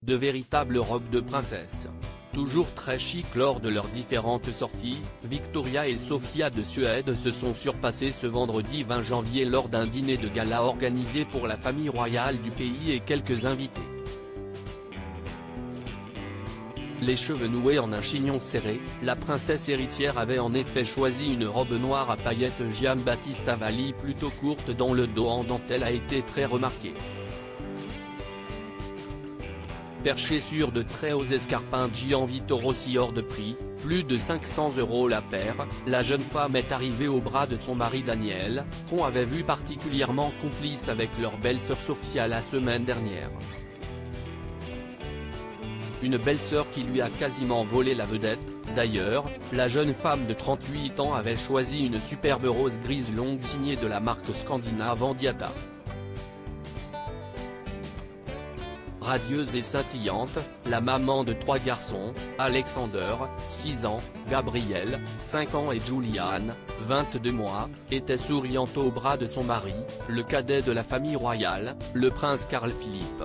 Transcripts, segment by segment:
de véritables robes de princesse. Toujours très chic lors de leurs différentes sorties, Victoria et Sofia de Suède se sont surpassées ce vendredi 20 janvier lors d'un dîner de gala organisé pour la famille royale du pays et quelques invités. Les cheveux noués en un chignon serré, la princesse héritière avait en effet choisi une robe noire à paillettes Giambattista Valli plutôt courte dont le dos en dentelle a été très remarqué. Perchée sur de très hauts escarpins Gianvito Rossi hors de prix, plus de 500 € la paire, la jeune femme est arrivée au bras de son mari Daniel, qu'on avait vu particulièrement complice avec leur belle-sœur Sofia la semaine dernière. Une belle-sœur qui lui a quasiment volé la vedette. D'ailleurs, la jeune femme de 38 ans avait choisi une superbe rose grise longue signée de la marque scandinave Andiata. Radieuse et scintillante, la maman de 3 garçons, Alexander, 6 ans, Gabriel, 5 ans et Julian, 22 mois, était souriante au bras de son mari, le cadet de la famille royale, le prince Carl Philippe.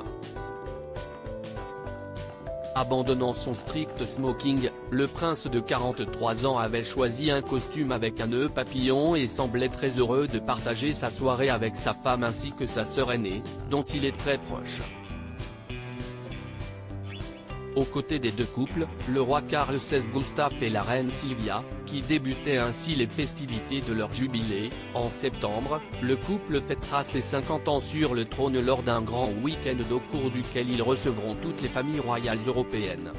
Abandonnant son strict smoking, le prince de 43 ans avait choisi un costume avec un nœud papillon et semblait très heureux de partager sa soirée avec sa femme ainsi que sa sœur aînée, dont il est très proche. Aux côtés des deux couples, le roi Carl XVI Gustaf et la reine Silvia, qui débutaient ainsi les festivités de leur jubilé. En septembre, le couple fêtera ses 50 ans sur le trône lors d'un grand week-end au cours duquel ils recevront toutes les familles royales européennes.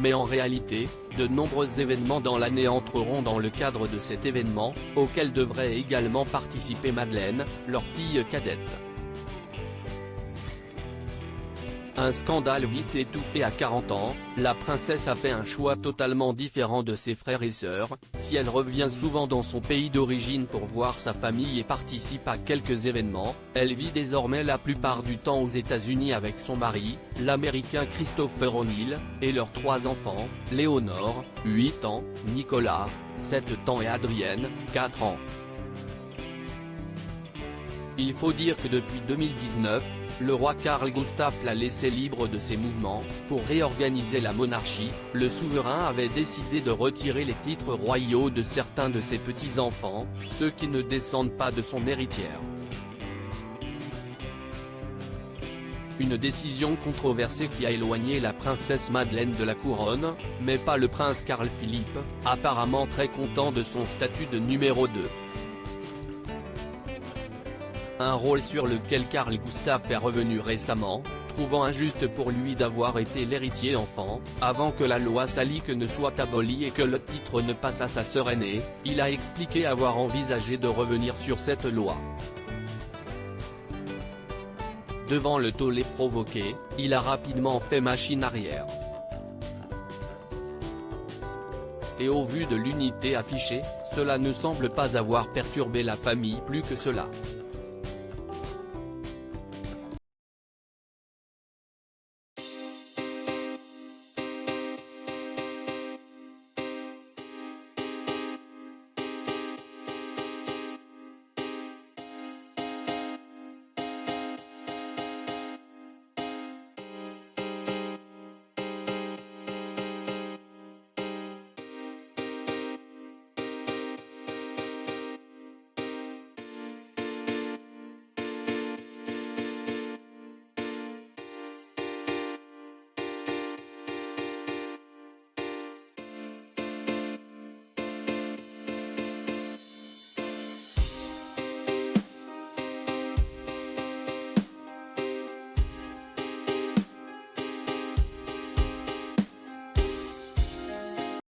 Mais en réalité, de nombreux événements dans l'année entreront dans le cadre de cet événement, auquel devrait également participer Madeleine, leur fille cadette. Un scandale vite étouffé à 40 ans, la princesse a fait un choix totalement différent de ses frères et sœurs. Si elle revient souvent dans son pays d'origine pour voir sa famille et participe à quelques événements, elle vit désormais la plupart du temps aux États-Unis avec son mari, l'Américain Christopher O'Neill, et leurs 3 enfants, Léonore, 8 ans, Nicolas, 7 ans et Adrienne, 4 ans. Il faut dire que depuis 2019, le roi Carl Gustaf l'a laissé libre de ses mouvements. Pour réorganiser la monarchie, le souverain avait décidé de retirer les titres royaux de certains de ses petits-enfants, ceux qui ne descendent pas de son héritière. Une décision controversée qui a éloigné la princesse Madeleine de la couronne, mais pas le prince Carl Philippe, apparemment très content de son statut de numéro 2. Un rôle sur lequel Carl Gustaf est revenu récemment, trouvant injuste pour lui d'avoir été l'héritier enfant, avant que la loi salique ne soit abolie et que le titre ne passe à sa sœur aînée. Il a expliqué avoir envisagé de revenir sur cette loi. Devant le tollé provoqué, il a rapidement fait machine arrière. Et au vu de l'unité affichée, cela ne semble pas avoir perturbé la famille plus que cela.